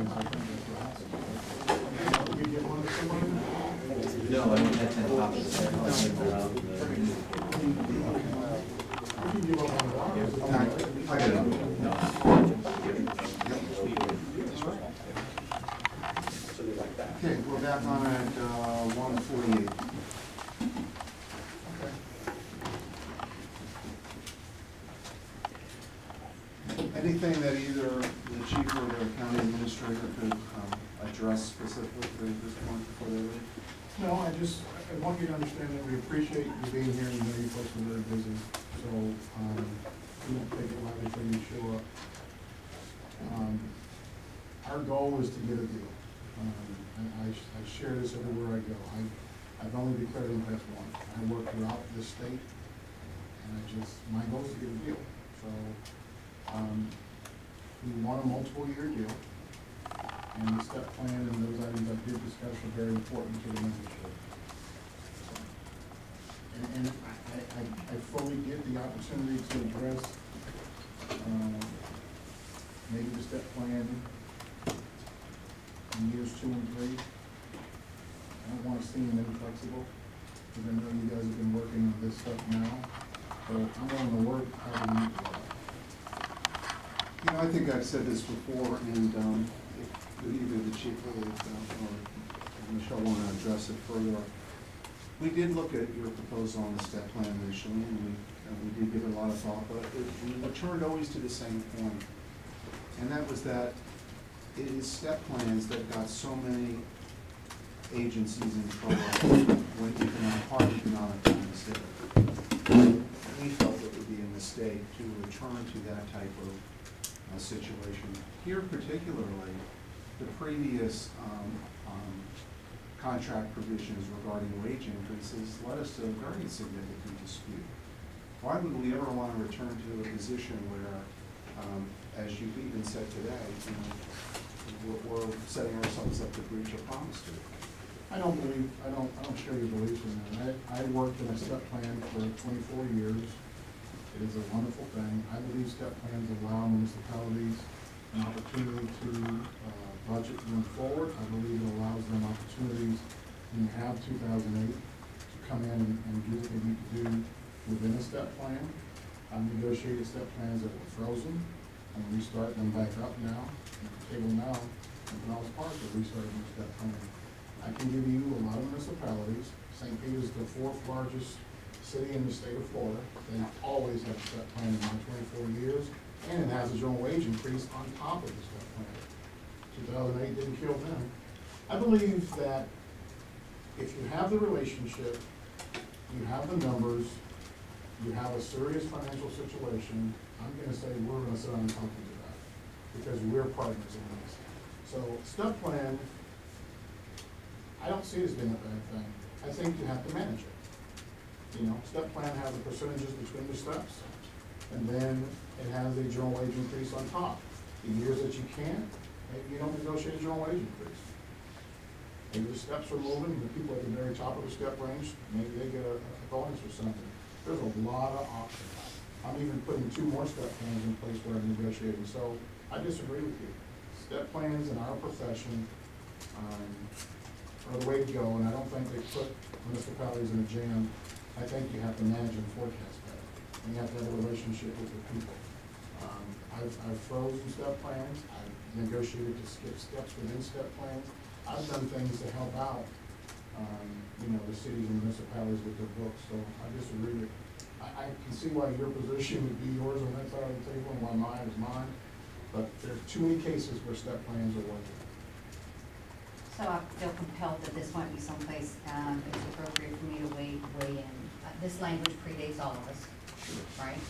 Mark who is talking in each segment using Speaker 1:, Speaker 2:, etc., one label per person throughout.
Speaker 1: You get one to someone?
Speaker 2: No, I don't have 10 copies there. I'll take that out.
Speaker 1: You can give up one of ours.
Speaker 3: I got it. Okay, we're back on at 1:48. Anything that either the chief or the county administrator could address specifically at this point before they leave?
Speaker 1: No, I want you to understand that we appreciate you being here, and you know you folks are very busy, so, we don't take it lightly for you to show up. Our goal is to get a deal, and I share this everywhere I go. I've only declared in past one. I work throughout this state, and my goal is to get a deal, so, we want a multiple-year deal, and the step plan and those items I did discuss are very important to the membership. And I fully get the opportunity to address maybe the step plan in years 2 and 3. I don't want to seem inflexible, because I know you guys have been working on this stuff now, but I'm willing to work how we need to work.
Speaker 3: You know, I think I've said this before, and if either the chief or Michelle want to address it further. We did look at your proposal on the step plan initially, and we did give it a lot of thought, but we returned always to the same point, and that was that it is step plans that got so many agencies in trouble when hard economic times hit. We felt it would be a mistake to return to that type of situation. Here particularly, the previous contract provisions regarding wage increases led us to a very significant dispute. Why would we ever want to return to a position where, as you've even said today, we're setting ourselves up to breach a promise to?
Speaker 1: I don't share your beliefs in that. I worked in a step plan for 24 years. It is a wonderful thing. I believe step plans allow municipalities an opportunity to budget going forward. I believe it allows them opportunities when you have 2008 to come in and do what they need to do within a step plan. I've negotiated step plans that were frozen. I'm restarting them back up now, at the table now, and when I was part of restarting the step plan. I can give you a lot of municipalities. St. Peter's is the 4th largest city in the state of Florida. They always have a step plan in my 24 years, and it has a general wage increase on top of the step plan. 2008 didn't kill them. I believe that if you have the relationship, you have the numbers, you have a serious financial situation, I'm going to say we're going to sit down and talk to you about it, because we're partners in this. So step plan, I don't see it as being a bad thing. I think you have to manage it. You know, step plan has the percentages between the steps, and then it has a general wage increase on top. The years that you can't, maybe you don't negotiate a general wage increase. Maybe the steps are moving, and the people at the very top of the step range, maybe they get a bonus or something. There's a lot of options. I'm even putting 2 more step plans in place where I'm negotiating. So I disagree with you. Step plans in our profession are the way to go, and I don't think they put municipalities in a jam. I think you have to manage and forecast better, and you have to have a relationship with the people. I've frozen step plans. I've negotiated to skip steps within step plans. I've done things to help out, the cities and municipalities with their books. So I disagree with. I can see why your position would be yours on that side of the table, and why mine is mine. But there's too many cases where step plans are working.
Speaker 4: So I feel compelled that this might be someplace it's appropriate for me to weigh in. This language predates all of us, right?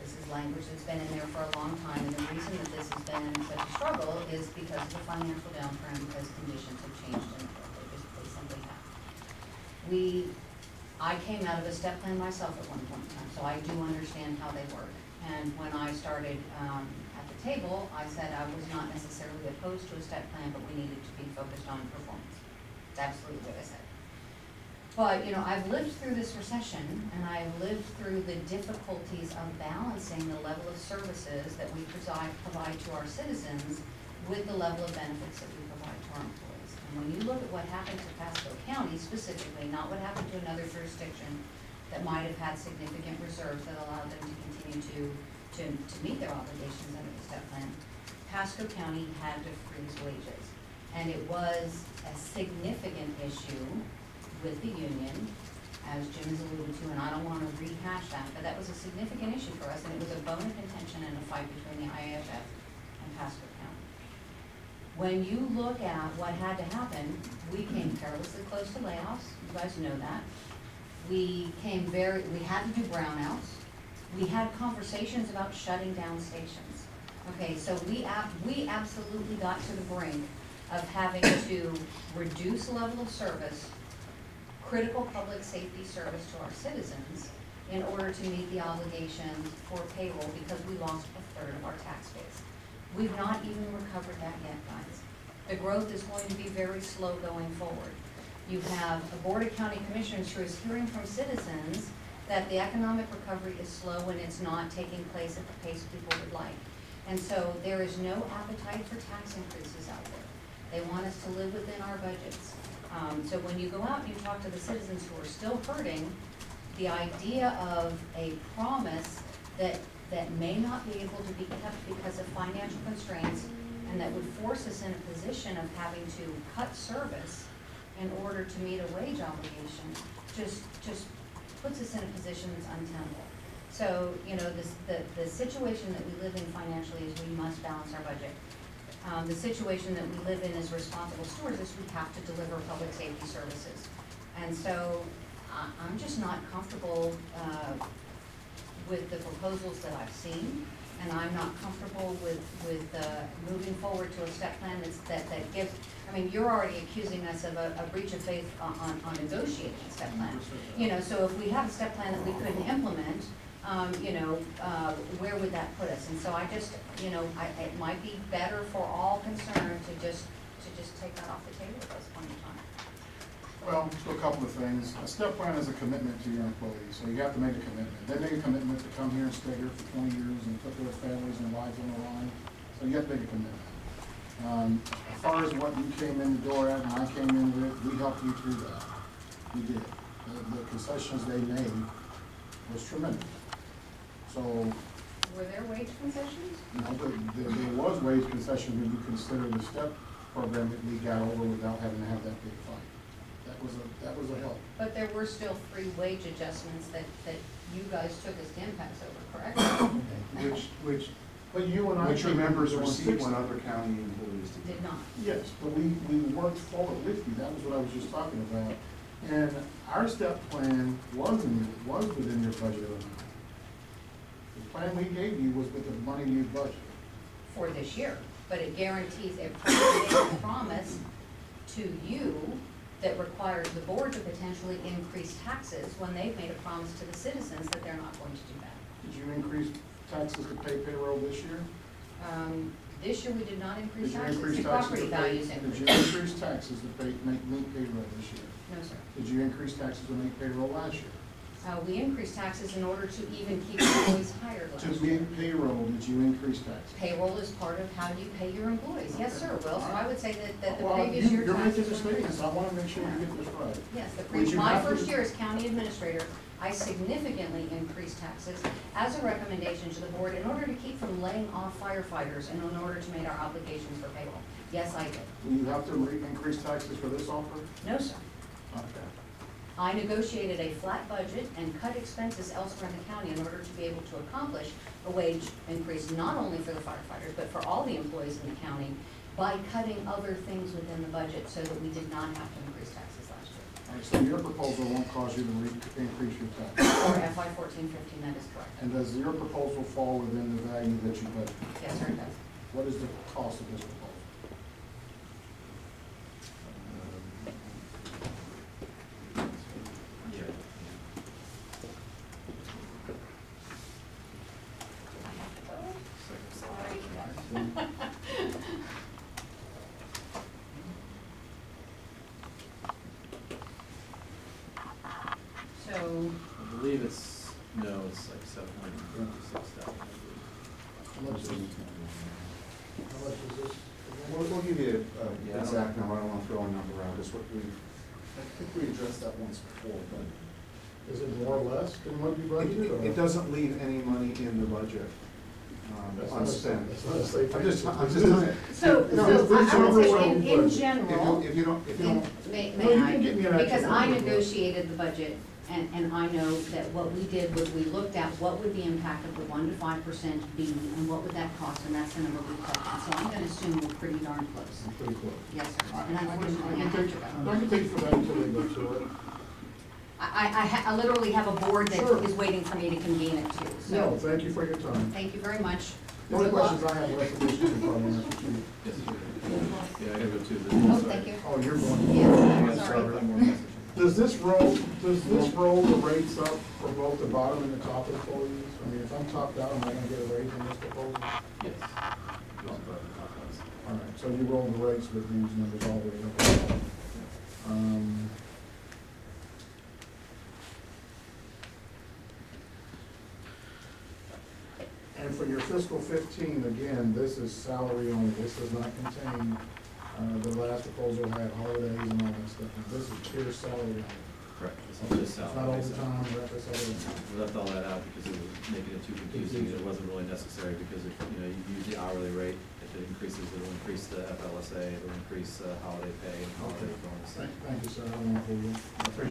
Speaker 4: This is language that's been in there for a long time, and the reason that this has been such a struggle is because of the financial downturn, because conditions have changed in the world. They simply have. I came out of a step plan myself at one point in time, so I do understand how they work. And when I started at the table, I said I was not necessarily opposed to a step plan, but we needed to be focused on performance. That's absolutely what I said. But, I've lived through this recession, and I've lived through the difficulties of balancing the level of services that we provide to our citizens with the level of benefits that we provide to our employees. And when you look at what happened to Pasco County specifically, not what happened to another jurisdiction that might have had significant reserves that allowed them to continue to meet their obligations under the step plan, Pasco County had to freeze wages. And it was a significant issue with the union, as Jim has alluded to, and I don't want to rehash that, but that was a significant issue for us, and it was a bone of contention and a fight between the IAFF and Pasco County. When you look at what had to happen, we came perilously close to layoffs. You guys know that. We had to do brownouts. We had conversations about shutting down stations. Okay, so we absolutely got to the brink of having to reduce level of service, critical public safety service to our citizens in order to meet the obligations for payroll because we lost a third of our tax base. We've not even recovered that yet, guys. The growth is going to be very slow going forward. You have a Board of County Commissioners who is hearing from citizens that the economic recovery is slow and it's not taking place at the pace people would like. And so there is no appetite for tax increases out there. They want us to live within our budgets. So when you go out and you talk to the citizens who are still hurting, the idea of a promise that may not be able to be kept because of financial constraints and that would force us in a position of having to cut service in order to meet a wage obligation just puts us in a position that's untenable. So, you know, the situation that we live in financially is we must balance our budget. The situation that we live in as responsible stewards is we have to deliver public safety services. And so I'm just not comfortable with the proposals that I've seen, and I'm not comfortable with moving forward to a step plan that gives, I mean, you're already accusing us of a breach of faith on negotiating a step plan. You know, so if we have a step plan that we couldn't implement, you know, where would that put us? And so I just, you know, it might be better for all concerned to just take that off the table at this point in time.
Speaker 1: Well, just a couple of things. A step plan is a commitment to your employees, so you have to make a commitment. They make a commitment to come here and stay here for 20 years and put their families and lives on the line, so you have to make a commitment. As far as what you came in the door at and I came in with, we helped you through that. We did. The concessions they made was tremendous. So,
Speaker 4: were there wage concessions?
Speaker 1: you know, there was wage concession when you consider the step program that we got over without having to have that big fight. That was a help.
Speaker 4: But there were still free wage adjustments that you guys took as to impasse over, correct?
Speaker 1: But you and I.
Speaker 3: Which your members
Speaker 1: were
Speaker 3: received when other county employees did.
Speaker 4: Did not.
Speaker 1: Yes, but we worked forward with you. That was what I was just talking about. And our step plan was within your budget amount. The plan we gave you was with the money you budgeted.
Speaker 4: For this year, but it guarantees a promise to you that requires the board to potentially increase taxes when they've made a promise to the citizens that they're not going to do that.
Speaker 1: Did you increase taxes to pay payroll this year?
Speaker 4: This year we did not increase
Speaker 1: Did you
Speaker 4: taxes.
Speaker 1: increase
Speaker 4: The
Speaker 1: taxes
Speaker 4: property
Speaker 1: to
Speaker 4: values
Speaker 1: pay?
Speaker 4: increased.
Speaker 1: Did you increase taxes to make payroll this year?
Speaker 4: No, sir.
Speaker 1: Did you increase taxes to make payroll last year?
Speaker 4: We increased taxes in order to even keep employees hired last
Speaker 1: To
Speaker 4: year.
Speaker 1: make payroll, did you increase taxes?
Speaker 4: Payroll is part of how you pay your employees. Yes, sir, Will. So I would say that the
Speaker 1: Well,
Speaker 4: previous year
Speaker 1: you're making
Speaker 4: taxes
Speaker 1: the
Speaker 4: were
Speaker 1: statements.
Speaker 4: increased.
Speaker 1: I want to make sure you get this right.
Speaker 4: Yes,
Speaker 1: Would you
Speaker 4: my
Speaker 1: have to-
Speaker 4: first year as county administrator, I significantly increased taxes as a recommendation to the board in order to keep from laying off firefighters and in order to meet our obligations for payroll. Yes, I did.
Speaker 1: Will you have to increase taxes for this offer?
Speaker 4: No, sir.
Speaker 1: Okay.
Speaker 4: I negotiated a flat budget and cut expenses elsewhere in the county in order to be able to accomplish a wage increase, not only for the firefighters, but for all the employees in the county by cutting other things within the budget so that we did not have to increase taxes last year.
Speaker 1: All right, so your proposal won't cause you to increase your tax.
Speaker 4: For FY 14-15, that is correct.
Speaker 1: And does your proposal fall within the value that you budgeted?
Speaker 4: Yes, sir, it does.
Speaker 1: What is the cost of this proposal?
Speaker 4: So,
Speaker 2: I believe it's like 756,000.
Speaker 1: How much is this?
Speaker 3: I'll give you
Speaker 2: Yeah, I
Speaker 3: an
Speaker 2: don't-
Speaker 3: exact number, I don't wanna throw a number around, just what we, I think we addressed that once before, but
Speaker 1: Is it more or less than what you budgeted? or-
Speaker 3: it doesn't leave any money in the budget,
Speaker 1: That's not a-
Speaker 3: unspent.
Speaker 1: that's not a safe
Speaker 3: I'm just
Speaker 1: answer.
Speaker 3: telling you.
Speaker 4: So,
Speaker 1: No,
Speaker 4: so
Speaker 1: there's
Speaker 4: I would
Speaker 1: no
Speaker 4: say
Speaker 1: room
Speaker 4: in
Speaker 1: budget.
Speaker 4: general,
Speaker 3: If you don't,
Speaker 4: may
Speaker 1: No, you
Speaker 4: I?
Speaker 1: can get me an actual
Speaker 4: Because I
Speaker 1: number, but-
Speaker 4: negotiated the budget, and I know that what we did was we looked at what would the impact of the 1 to 5% be, and what would that cost, and that's the number we collected. So I'm gonna assume we're pretty darn close.
Speaker 1: I'm pretty close.
Speaker 4: Yes, sir.
Speaker 1: I
Speaker 4: And
Speaker 1: can
Speaker 4: unfortunately, I have
Speaker 1: take,
Speaker 4: to
Speaker 1: I
Speaker 4: go.
Speaker 1: can take for that until they go to it.
Speaker 4: I literally have a board that
Speaker 1: Sure.
Speaker 4: is waiting for me to convene it too,
Speaker 1: No,
Speaker 4: so,
Speaker 1: thank you for your time.
Speaker 4: thank you very much.
Speaker 1: The only
Speaker 4: Good luck.
Speaker 1: questions I have left for this is probably after you.
Speaker 2: Yes, yeah, I gotta go too.
Speaker 4: Oh, thank you.
Speaker 1: Oh, you're going.
Speaker 4: Yeah, sorry.
Speaker 1: Does this roll the rates up for both the bottom and the top employees? I mean, if I'm topped out, am I gonna get a raise in this proposal?
Speaker 2: Yes.
Speaker 1: All right, so you roll the rates with these numbers all the way up. And for your fiscal 15, again, this is salary only, this does not contain, the last proposal had holidays and all that stuff, this is pure salary only.
Speaker 2: Correct, it's all just
Speaker 1: It's not
Speaker 2: salary.
Speaker 1: overtime, that's all.
Speaker 2: We left all that out because it was making it too confusing, and it wasn't really necessary, because if, you know, you use the hourly rate, if it increases, it'll increase the FLSA, it'll increase holiday pay and holiday bonus.
Speaker 1: Thank you, sir, I won't hold you. I appreciate